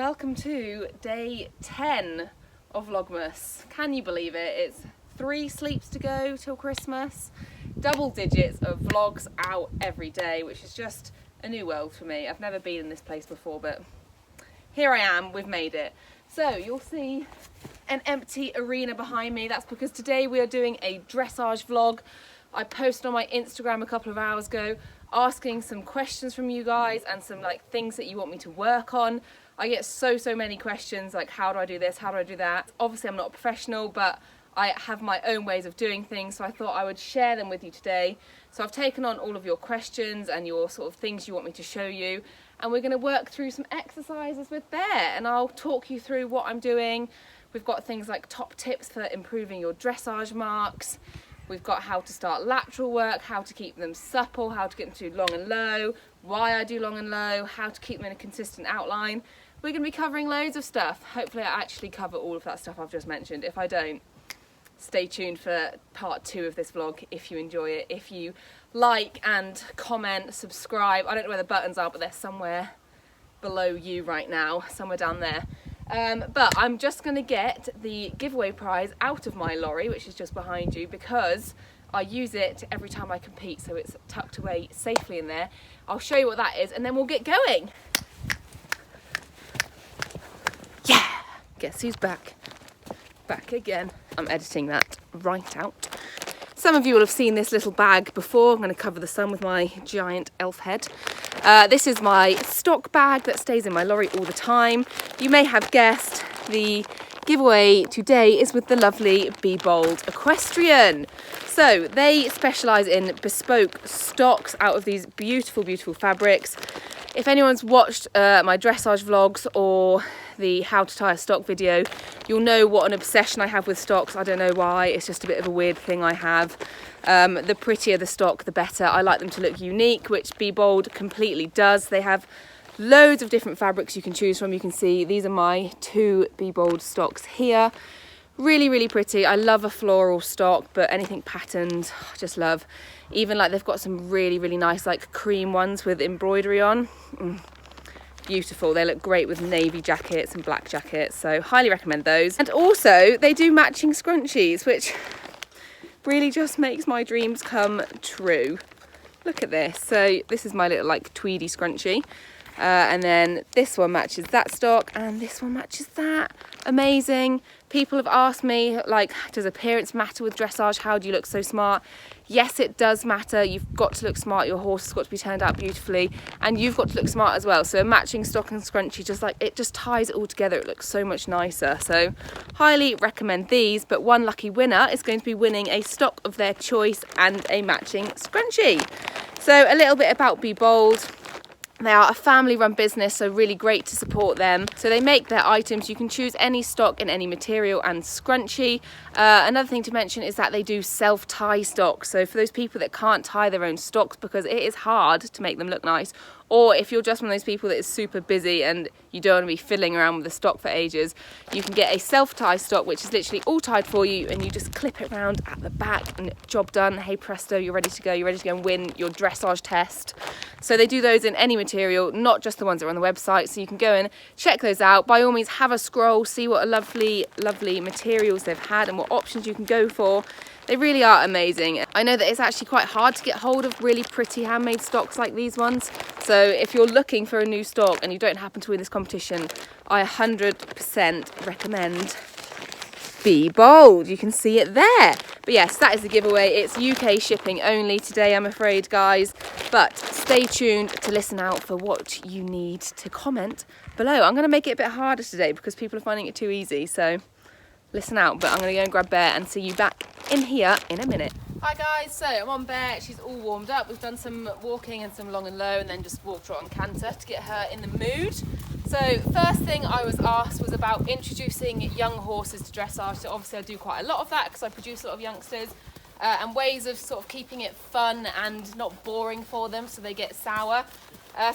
Welcome to day 10 of Vlogmas. Can you believe it? It's 3 sleeps to go till Christmas. Double digits of vlogs out every day, which is just a new world for me. I've never been in this place before, but here I am, we've made it. So you'll see an empty arena behind me. That's because today we are doing a dressage vlog. I posted on my Instagram a couple of hours ago asking some questions from you guys and some things that you want me to work on. I get so many questions like, how do I do this, how do I do that? Obviously I'm not a professional, but I have my own ways of doing things, so I thought I would share them with you today. So I've taken on all of your questions and your sort of things you want me to show you, and we're going to work through some exercises with there, and I'll talk you through what I'm doing. We've got things like top tips for improving your dressage marks. We've got how to start lateral work, how to keep them supple, how to get them to long and low, why I do long and low, how to keep them in a consistent outline. We're going to be covering loads of stuff. Hopefully I actually cover all of that stuff I've just mentioned. If I don't, stay tuned for part 2 of this vlog if you enjoy it. If you like and comment, subscribe. I don't know where the buttons are, but they're somewhere below you right now, somewhere down there. But I'm just going to get the giveaway prize out of my lorry, which is just behind you, because I use it every time I compete, so it's tucked away safely in there. I'll show you what that is and then we'll get going. Yeah! Guess who's back? Back again. I'm editing that right out. Some of you will have seen this little bag before. I'm going to cover the sun with my giant elf head. This is my stock bag that stays in my lorry all the time. You may have guessed the giveaway today is with the lovely BeBold Equestrian. So they specialise in bespoke stocks out of these beautiful fabrics. If anyone's watched my dressage vlogs or the how to tie a stock video, you'll know what an obsession I have with stocks. I don't know why, it's just a bit of a weird thing I have. The prettier the stock, the better. I like them to look unique, which BeBold completely does. They have loads of different fabrics you can choose from. You can see these are my 2 BeBold stocks here. Really pretty. I love a floral stock, but anything patterned, I just love. Even they've got some really nice cream ones with embroidery on. Beautiful. They look great with navy jackets and black jackets, so highly recommend those. And also they do matching scrunchies, which really just makes my dreams come true. Look at this. So this is my little tweedy scrunchie. And then this one matches that stock and this one matches that. Amazing. People have asked me, does appearance matter with dressage? How do you look so smart? Yes, it does matter. You've got to look smart. Your horse has got to be turned out beautifully, and you've got to look smart as well. So a matching stock and scrunchie, it just ties it all together. It looks so much nicer. So highly recommend these, but one lucky winner is going to be winning a stock of their choice and a matching scrunchie. So a little bit about BeBold. They are a family-run business, so really great to support them. So they make their items. You can choose any stock in any material and scrunchie. Another thing to mention is that they do self-tie stock. So for those people that can't tie their own stocks because it is hard to make them look nice, or if you're just one of those people that is super busy and you don't want to be fiddling around with the stock for ages, you can get a self-tie stock which is literally all tied for you, and you just clip it around at the back and job done. Hey presto, you're ready to go. You're ready to go and win your dressage test. So they do those in any material, not just the ones that are on the website, so you can go and check those out. By all means, have a scroll, see what lovely materials they've had and what options you can go for. They really are amazing. I know that it's actually quite hard to get hold of really pretty handmade stocks like these ones. So if you're looking for a new stock and you don't happen to win this competition, I 100% recommend BeBold. You can see it there. But yes, that is the giveaway. It's UK shipping only today, I'm afraid, guys. But stay tuned to listen out for what you need to comment below. I'm going to make it a bit harder today because people are finding it too easy. So listen out, but I'm going to go and grab Bear and see you back in here in a minute. Hi guys, so I'm on Bear. She's all warmed up. We've done some walking and some long and low, and then just walked her on canter to get her in the mood. So first thing I was asked was about introducing young horses to dressage. So obviously I do quite a lot of that because I produce a lot of youngsters, and ways of sort of keeping it fun and not boring for them so they get sour.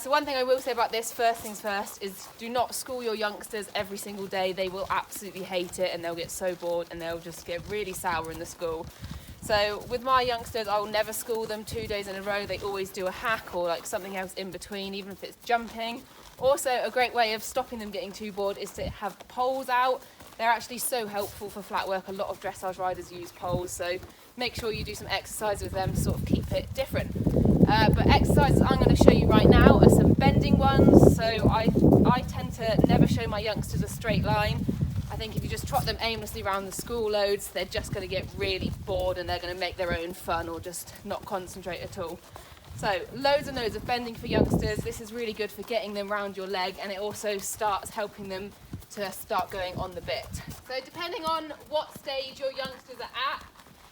So one thing I will say about this, first things first, is do not school your youngsters every single day. They will absolutely hate it and they'll get so bored and they'll just get really sour in the school. So with my youngsters, I will never school them 2 days in a row. They always do a hack or something else in between, even if it's jumping. Also, a great way of stopping them getting too bored is to have poles out. They're actually so helpful for flat work. A lot of dressage riders use poles, so make sure you do some exercise with them to sort of keep it different. But exercises I'm going to show you right now are some bending ones. So I tend to never show my youngsters a straight line. I think if you just trot them aimlessly around the school loads, they're just going to get really bored and they're going to make their own fun or just not concentrate at all. So loads and loads of bending for youngsters. This is really good for getting them round your leg, and it also starts helping them to start going on the bit. So depending on what stage your youngsters are at,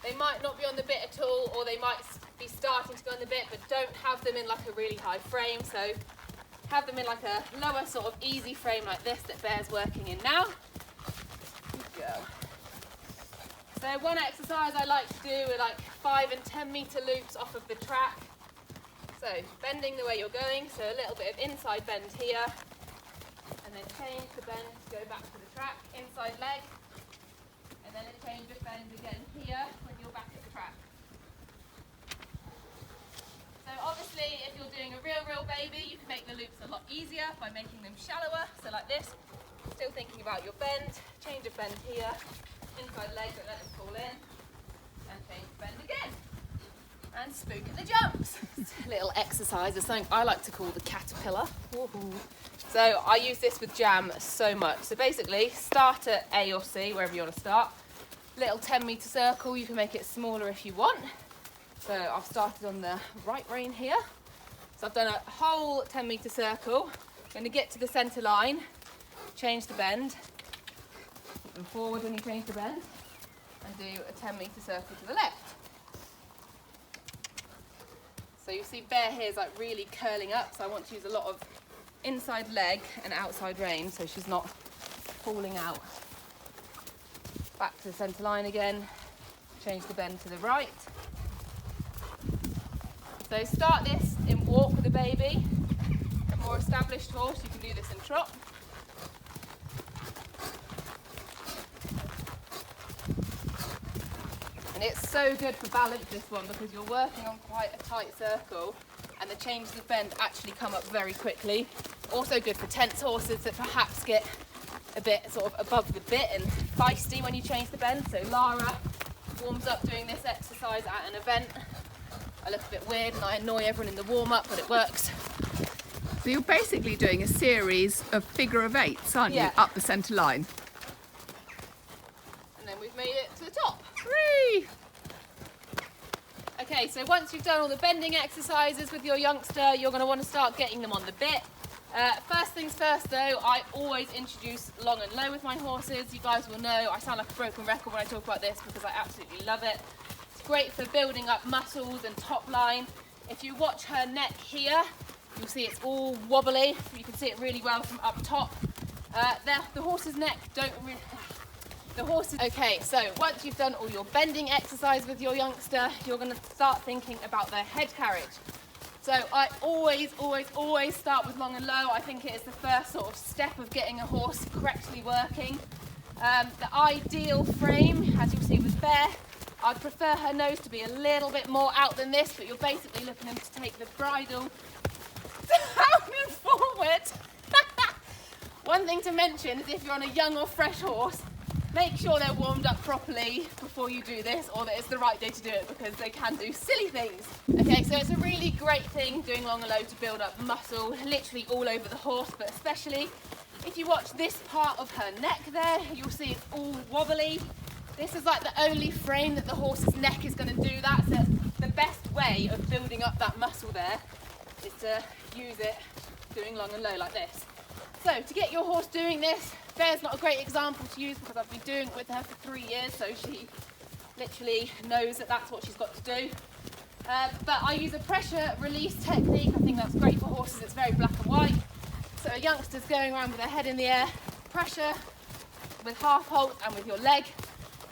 they might not be on the bit at all, or they might be starting to go on the bit, but don't have them in like a really high frame. So have them in like a lower sort of easy frame like this that Bear's working in now. Good girl. So one exercise I like to do are like 5 and 10 metre loops off of the track. So bending the way you're going, so a little bit of inside bend here, and then change the bend to go back to the track, inside leg, and then a change of bend again here when you're back at the track. So obviously if you're doing a real baby, you can make the loops a lot easier by making them shallower, so like this, still thinking about your bend, change of bend here, inside leg, don't let them fall in, and change the bend again. And spook at the jumps. Little exercise is something I like to call the caterpillar. Woohoo. So I use this with jam so much. So basically start at A or C, wherever you want to start. Little 10 metre circle, you can make it smaller if you want. So I've started on the right rein here. So I've done a whole 10 metre circle. I'm going to get to the centre line, change the bend, put them forward when you change the bend, and do a 10 metre circle to the left. So you see Bear here is like really curling up, so I want to use a lot of inside leg and outside rein so she's not falling out. Back to the centre line again, change the bend to the right. So start this in walk with a baby. A more established horse, you can do this in trot. And it's so good for balance, this one, because you're working on quite a tight circle and the changes of bend actually come up very quickly. Also good for tense horses that perhaps get a bit sort of above the bit and feisty when you change the bend. So Lara warms up doing this exercise at an event. I look a bit weird and I annoy everyone in the warm-up, but it works. So you're basically doing a series of figure of eights, aren't you, up the centre line? And then we've made it to the top. Whee! Okay, so once you've done all the bending exercises with your youngster, you're going to want to start getting them on the bit. First things first though, I always introduce long and low with my horses. You guys will know I sound like a broken record when I talk about this because I absolutely love it. It's great for building up muscles and top line. If you watch her neck here, you'll see it's all wobbly. You can see it really well from up top. The horse's neck don't really... Okay, so once you've done all your bending exercise with your youngster, you're going to start thinking about their head carriage. So I always start with long and low. I think it is the first sort of step of getting a horse correctly working. The ideal frame, as you'll see with Bear, I'd prefer her nose to be a little bit more out than this, but you're basically looking to take the bridle down and forward. One thing to mention is if you're on a young or fresh horse, make sure they're warmed up properly before you do this, or that it's the right day to do it, because they can do silly things. Okay, so it's a really great thing doing long and low to build up muscle, literally all over the horse, but especially if you watch this part of her neck there, you'll see it's all wobbly. This is like the only frame that the horse's neck is going to do that, so the best way of building up that muscle there is to use it doing long and low like this. So to get your horse doing this, Bear's not a great example to use because I've been doing it with her for 3 years, so she literally knows that that's what she's got to do. But I use a pressure release technique. I think that's great for horses. It's very black and white. So a youngster's going around with their head in the air, pressure with half halt and with your leg.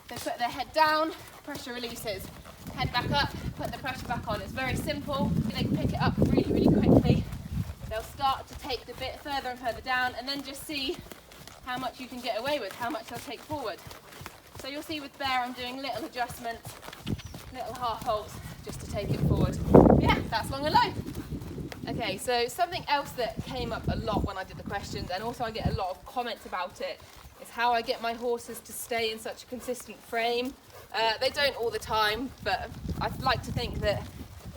They put their head down, pressure releases, head back up, put the pressure back on. It's very simple. They can pick it up really quickly. They'll start to take the bit further and further down, and then just see how much you can get away with, how much they'll take forward. So you'll see with Bear I'm doing little adjustments, little half holds, just to take it forward. Yeah, that's long and low. Okay, so something else that came up a lot when I did the questions, and also I get a lot of comments about it, is how I get my horses to stay in such a consistent frame. They don't all the time, but I'd like to think that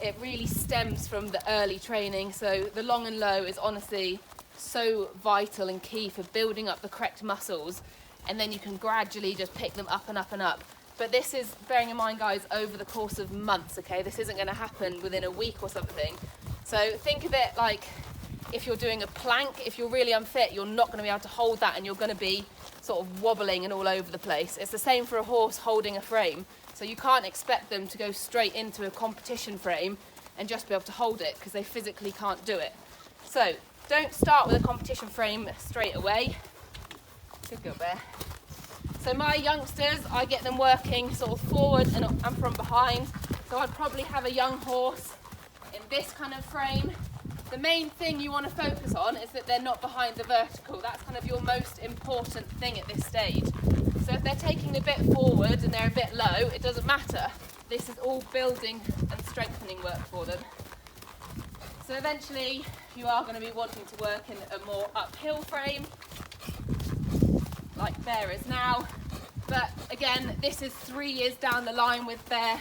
it really stems from the early training. So the long and low is honestly so vital and key for building up the correct muscles, and then you can gradually just pick them up and up and up. But this is, bearing in mind guys, over the course of months, okay? This isn't going to happen within a week or something. So think of it like if you're doing a plank, if you're really unfit, you're not going to be able to hold that, and you're going to be sort of wobbling and all over the place. It's the same for a horse holding a frame. So you can't expect them to go straight into a competition frame and just be able to hold it, because they physically can't do it. So don't start with a competition frame straight away. Good girl, Bear. So my youngsters, I get them working sort of forward and from behind. So I'd probably have a young horse in this kind of frame. The main thing you want to focus on is that they're not behind the vertical. That's kind of your most important thing at this stage. So if they're taking a bit forward and they're a bit low, it doesn't matter. This is all building and strengthening work for them. So eventually you are going to be wanting to work in a more uphill frame, like Bear is now. But again, this is 3 years down the line with Bear.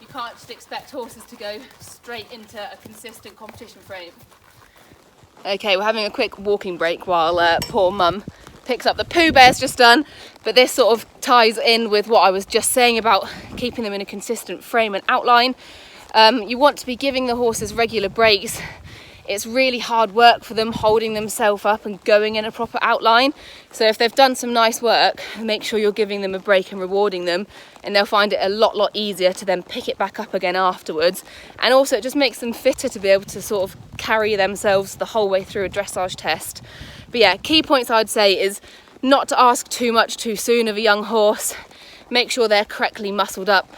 You can't just expect horses to go straight into a consistent competition frame. Okay, we're having a quick walking break while poor Mum picks up the poo Bear's just done. But this sort of ties in with what I was just saying about keeping them in a consistent frame and outline. You want to be giving the horses regular breaks. It's really hard work for them holding themselves up and going in a proper outline. So if they've done some nice work, make sure you're giving them a break and rewarding them, and they'll find it a lot easier to then pick it back up again afterwards. And also it just makes them fitter to be able to sort of carry themselves the whole way through a dressage test. But yeah, key points I'd say is not to ask too much too soon of a young horse. Make sure they're correctly muscled up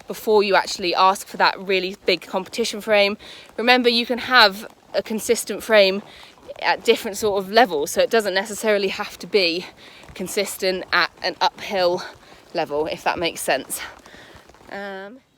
before you actually ask for that really big competition frame. Remember, you can have a consistent frame at different sort of levels, so it doesn't necessarily have to be consistent at an uphill level, if that makes sense.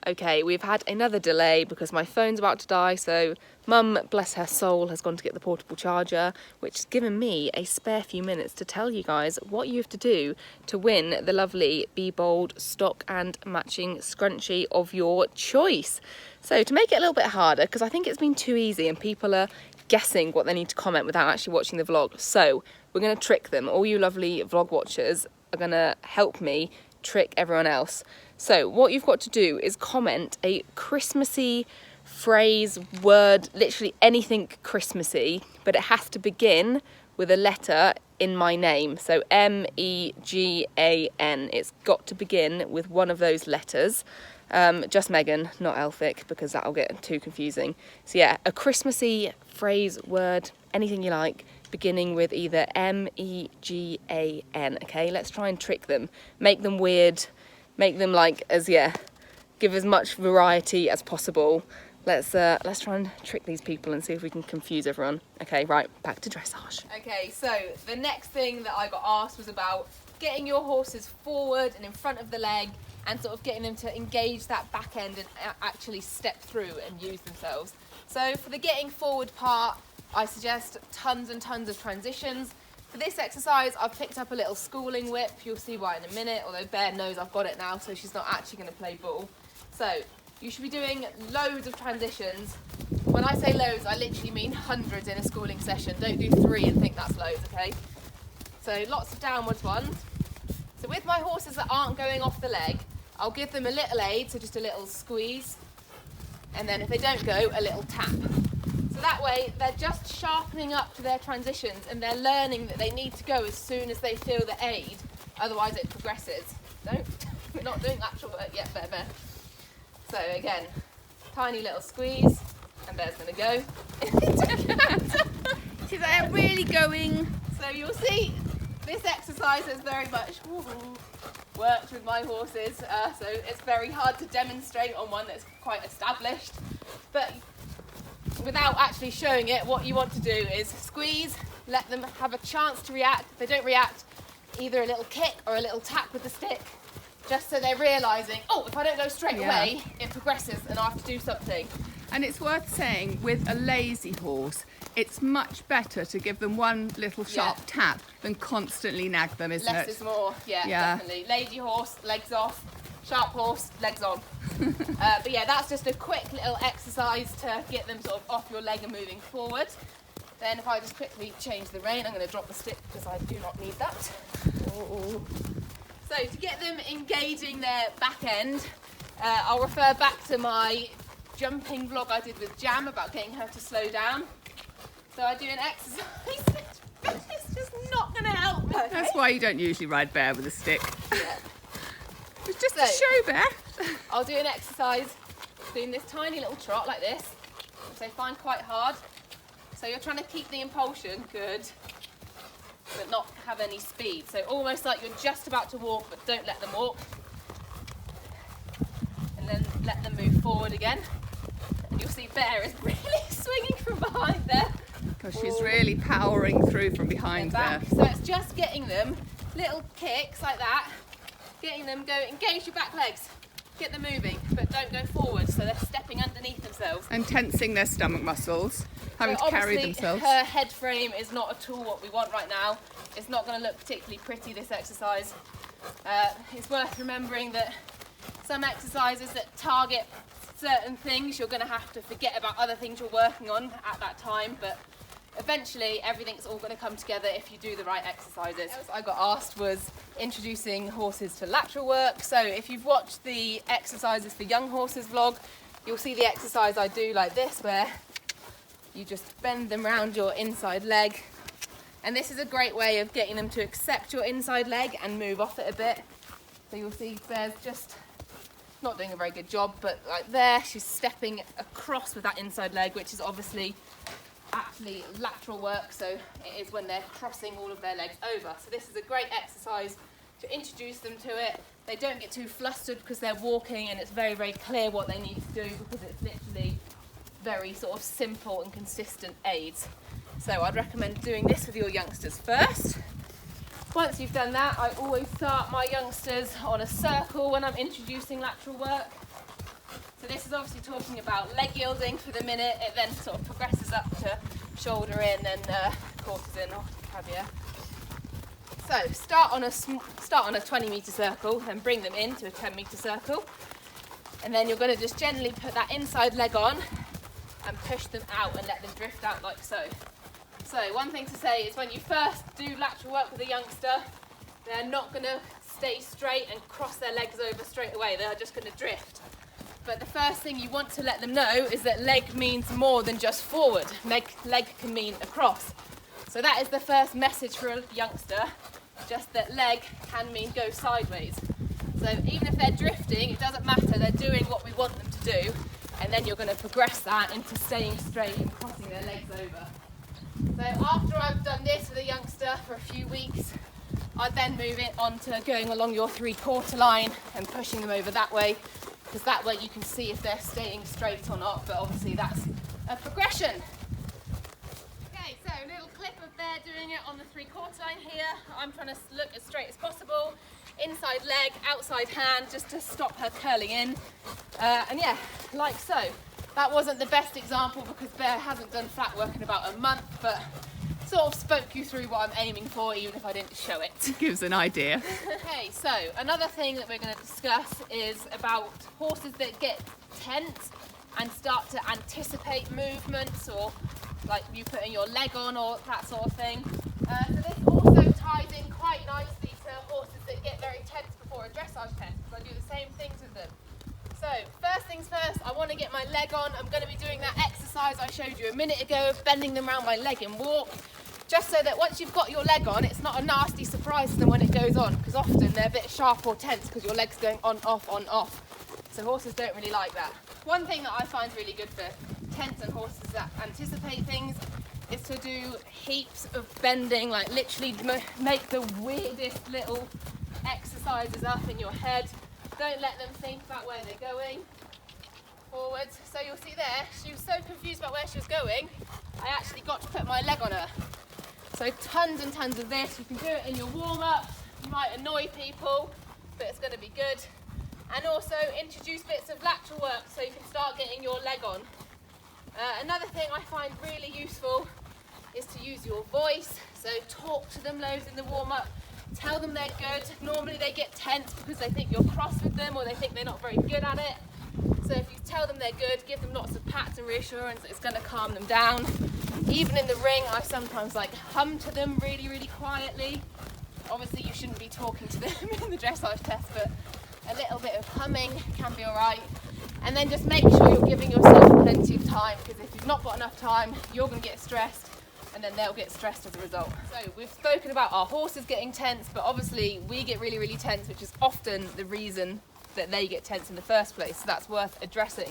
Okay, we've had another delay because my phone's about to die, so Mum, bless her soul, has gone to get the portable charger, which has given me a spare few minutes to tell you guys what you have to do to win the lovely BeBold stock and matching scrunchie of your choice. So to make it a little bit harder, because I think it's been too easy and people are guessing what they need to comment without actually watching the vlog, so we're going to trick them. All you lovely vlog watchers are going to help me trick everyone else. So what you've got to do is comment a Christmassy phrase, word, literally anything Christmassy, but it has to begin with a letter in my name. So M-E-G-A-N. It's got to begin with one of those letters. Just Megan, not Elphick, because that'll get too confusing. So yeah, a Christmassy phrase, word, anything you like, beginning with either M-E-G-A-N. Okay, let's try and trick them. Make them weird. Make them give as much variety as possible. Let's try and trick these people and see if we can confuse everyone. Okay, right, back to dressage. Okay, so the next thing that I got asked was about getting your horses forward and in front of the leg and sort of getting them to engage that back end and actually step through and use themselves. So for the getting forward part, I suggest tons and tons of transitions. For this exercise, I've picked up a little schooling whip. You'll see why in a minute, although Bear knows I've got it now, so she's not actually going to play ball. So you should be doing loads of transitions. When I say loads, I literally mean hundreds in a schooling session. Don't do 3 and think that's loads, okay? So lots of downwards ones. So with my horses that aren't going off the leg, I'll give them a little aid, so just a little squeeze. And then if they don't go, a little tap. So that way, they're just sharpening up to their transitions and they're learning that they need to go as soon as they feel the aid, otherwise it progresses. Don't, we're not doing actual work yet, Bear. So again, tiny little squeeze, and Bear's gonna go. She's like, I'm really going. So you'll see, this exercise has very much worked with my horses, so it's very hard to demonstrate on one that's quite established. But without actually showing it, what you want to do is squeeze, let them have a chance to react. If they don't react, either a little kick or a little tap with the stick, just so they're realising, oh, if I don't go straight away, it progresses and I have to do something. And it's worth saying, with a lazy horse, it's much better to give them one little sharp tap than constantly nag them, isn't it? Less is more, definitely. Lazy horse, legs off. Sharp horse, legs on. But yeah, that's just a quick little exercise to get them sort of off your leg and moving forward. Then if I just quickly change the rein, I'm going to drop the stick because I do not need that. Ooh. So to get them engaging their back end, I'll refer back to my jumping vlog I did with Jam about getting her to slow down. So I do an exercise. It's just not going to help her. Okay? That's why you don't usually ride Bear with a stick. Yeah. It's just a show, Bear. I'll do an exercise doing this tiny little trot like this, which I find quite hard. So you're trying to keep the impulsion good, but not have any speed. So almost like you're just about to walk, but don't let them walk. And then let them move forward again. And you'll see Bear is really swinging from behind there. Because she's really powering through from behind there. So it's just getting them little kicks like that, getting them go, engage your back legs, get them moving, but don't go forward, so they're stepping underneath themselves. And tensing their stomach muscles, having to carry themselves. Her head frame is not at all what we want right now. It's not going to look particularly pretty, this exercise. It's worth remembering that some exercises that target certain things, you're going to have to forget about other things you're working on at that time, but eventually everything's all going to come together if you do the right exercises. What I got asked was introducing horses to lateral work. So if you've watched the exercises for young horses vlog, you'll see the exercise I do like this, where you just bend them around your inside leg. And this is a great way of getting them to accept your inside leg and move off it a bit. So you'll see Bear's just not doing a very good job, but like there, she's stepping across with that inside leg, which is obviously actually lateral work, so it is when they're crossing all of their legs over. So this is a great exercise to introduce them to it. They don't get too flustered because they're walking, and it's very, very clear what they need to do because it's literally very sort of simple and consistent aids. So I'd recommend doing this with your youngsters first. Once you've done that, I always start my youngsters on a circle when I'm introducing lateral work. So this is obviously talking about leg yielding for the minute. It then sort of progresses up to shoulder in and quarters in or caviar. So start on a 20-metre circle, then bring them into a 10-metre circle, and then you're going to just gently put that inside leg on and push them out and let them drift out like so. So one thing to say is when you first do lateral work with a youngster, they're not going to stay straight and cross their legs over straight away. They're just going to drift. But the first thing you want to let them know is that leg means more than just forward. Leg can mean across. So that is the first message for a youngster, just that leg can mean go sideways. So even if they're drifting, it doesn't matter, they're doing what we want them to do, and then you're going to progress that into staying straight and crossing their legs over. So after I've done this with a youngster for a few weeks, I then move it on to going along your 3/4 line and pushing them over that way, because that way you can see if they're staying straight or not, but obviously that's a progression. Okay, so a little clip of Bear doing it on the 3/4 line here. I'm trying to look as straight as possible. Inside leg, outside hand, just to stop her curling in. And yeah, like so. That wasn't the best example because Bear hasn't done flat work in about a month, but sort of spoke you through what I'm aiming for, even if I didn't show it. Gives an idea. Okay, so another thing that we're going to discuss is about horses that get tense and start to anticipate movements, or like you putting your leg on or that sort of thing. So this also ties in quite nicely to horses that get very tense before a dressage test, because I do the same things with them. So first things first, I want to get my leg on. I'm going to be doing that exercise I showed you a minute ago of bending them around my leg and walk, just so that once you've got your leg on, it's not a nasty surprise to them when it goes on, because often they're a bit sharp or tense because your leg's going on, off. So horses don't really like that. One thing that I find really good for tense and horses that anticipate things is to do heaps of bending, like literally make the weirdest little exercises up in your head. Don't let them think about where they're going. Forwards. So you'll see there, she was so confused about where she was going, I actually got to put my leg on her. So tons and tons of this. You can do it in your warm-up. You might annoy people, but it's going to be good. And also introduce bits of lateral work so you can start getting your leg on. Another thing I find really useful is to use your voice. So talk to them loads in the warm-up, tell them they're good. Normally they get tense because they think you're cross with them or they think they're not very good at it. So if you tell them they're good, give them lots of pats and reassurance, it's going to calm them down. Even in the ring, I sometimes like hum to them really, really quietly. Obviously you shouldn't be talking to them in the dressage test, but a little bit of humming can be alright. And then just make sure you're giving yourself plenty of time, because if you've not got enough time, you're going to get stressed and then they'll get stressed as a result. So we've spoken about our horses getting tense, but obviously we get really, really tense, which is often the reason that they get tense in the first place. So that's worth addressing.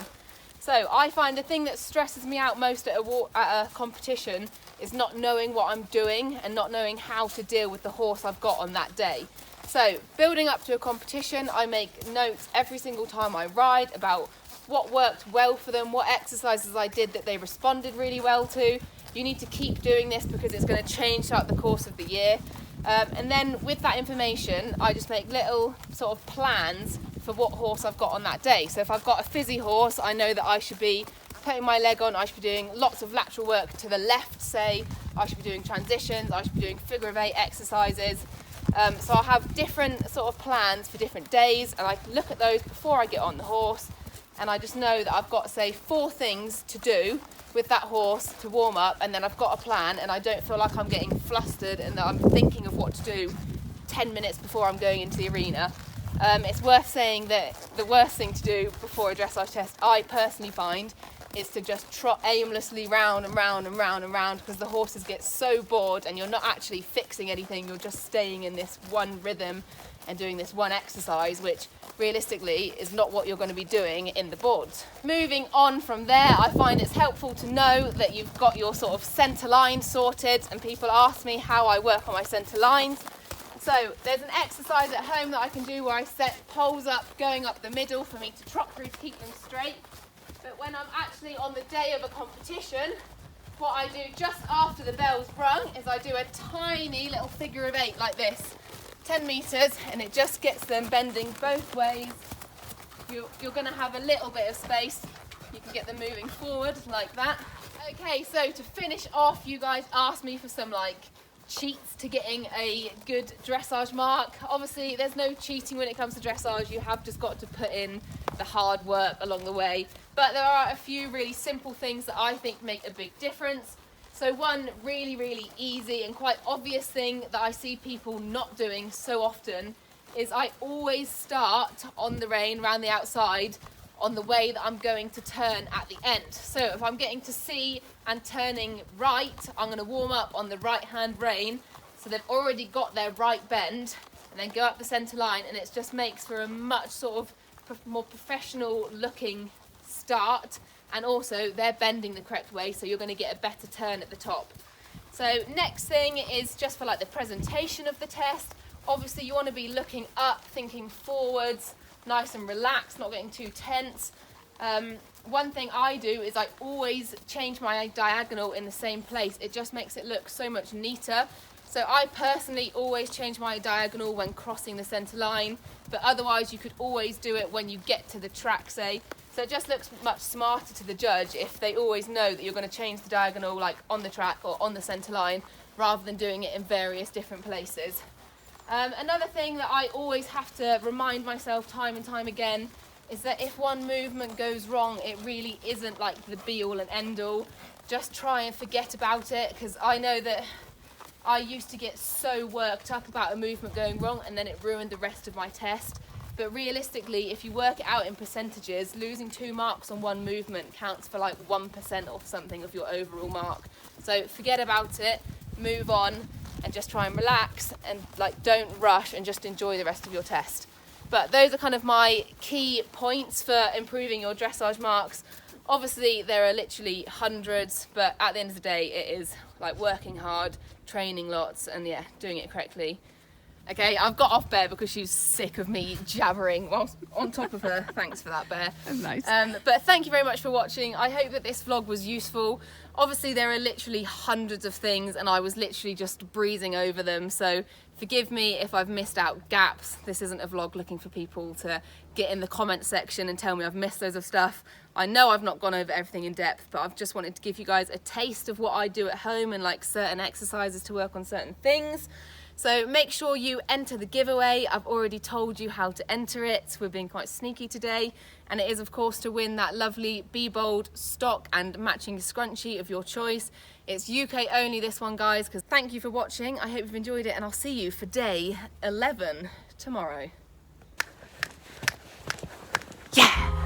So I find the thing that stresses me out most at a competition is not knowing what I'm doing and not knowing how to deal with the horse I've got on that day. So building up to a competition, I make notes every single time I ride about what worked well for them, what exercises I did that they responded really well to. You need to keep doing this because it's going to change throughout the course of the year. And then with that information, I just make little sort of plans for what horse I've got on that day. So if I've got a fizzy horse, I know that I should be putting my leg on, I should be doing lots of lateral work to the left, say. I should be doing transitions, I should be doing figure of 8 exercises. So I'll have different sort of plans for different days, and I can look at those before I get on the horse, and I just know that I've got, say, 4 things to do with that horse to warm up, and then I've got a plan, and I don't feel like I'm getting flustered and that I'm thinking of what to do 10 minutes before I'm going into the arena. It's worth saying that the worst thing to do before a dressage test, I personally find, is to just trot aimlessly round and round and round and round, because the horses get so bored and you're not actually fixing anything, you're just staying in this one rhythm and doing this one exercise, which realistically is not what you're going to be doing in the boards. Moving on from there, I find it's helpful to know that you've got your sort of centre line sorted, and people ask me how I work on my centre lines. So there's an exercise at home that I can do where I set poles up going up the middle for me to trot through to keep them straight. But when I'm actually on the day of a competition, what I do just after the bell's rung is I do a tiny little figure of 8 like this, 10 metres, and it just gets them bending both ways. You're going to have a little bit of space. You can get them moving forward like that. Okay, so to finish off, you guys asked me for some like cheats to getting a good dressage mark. Obviously there's no cheating when it comes to dressage, you have just got to put in the hard work along the way, but there are a few really simple things that I think make a big difference. So one really easy and quite obvious thing that I see people not doing so often is I always start on the rein around the outside on the way that I'm going to turn at the end. So if I'm getting to C and turning right, I'm going to warm up on the right hand rein, so they've already got their right bend, and then go up the centre line, and it just makes for a much sort of more professional looking start, and also they're bending the correct way, so you're going to get a better turn at the top. So next thing is just for like the presentation of the test. Obviously you want to be looking up, thinking forwards, nice and relaxed, not getting too tense. One thing I do is I always change my diagonal in the same place. It just makes it look so much neater. So I personally always change my diagonal when crossing the centre line, but otherwise you could always do it when you get to the track, say. So it just looks much smarter to the judge if they always know that you're going to change the diagonal like on the track or on the centre line, rather than doing it in various different places. Another thing that I always have to remind myself time and time again is that if one movement goes wrong, it really isn't like the be all and end all. Just try and forget about it, because I know that I used to get so worked up about a movement going wrong and then it ruined the rest of my test. But realistically, if you work it out in percentages, losing 2 marks on one movement counts for like 1% or something of your overall mark. So forget about it, move on, and just try and relax and like don't rush and just enjoy the rest of your test. But those are kind of my key points for improving your dressage marks. Obviously there are literally hundreds, but at the end of the day it is like working hard, training lots, and yeah, doing it correctly. Okay, I've got off Bear because she's sick of me jabbering whilst on top of her. Thanks for that, Bear. Nice. But thank you very much for watching. I hope that this vlog was useful. Obviously there are literally hundreds of things and I was literally just breezing over them, so forgive me if I've missed out gaps. This isn't a vlog looking for people to get in the comment section and tell me I've missed loads of stuff. I know I've not gone over everything in depth, but I've just wanted to give you guys a taste of what I do at home and like certain exercises to work on certain things. So make sure you enter the giveaway. I've already told you how to enter it. We're being quite sneaky today. And it is of course to win that lovely BeBold stock and matching scrunchie of your choice. It's UK only, this one, guys, because thank you for watching. I hope you've enjoyed it and I'll see you for day 11 tomorrow. Yeah!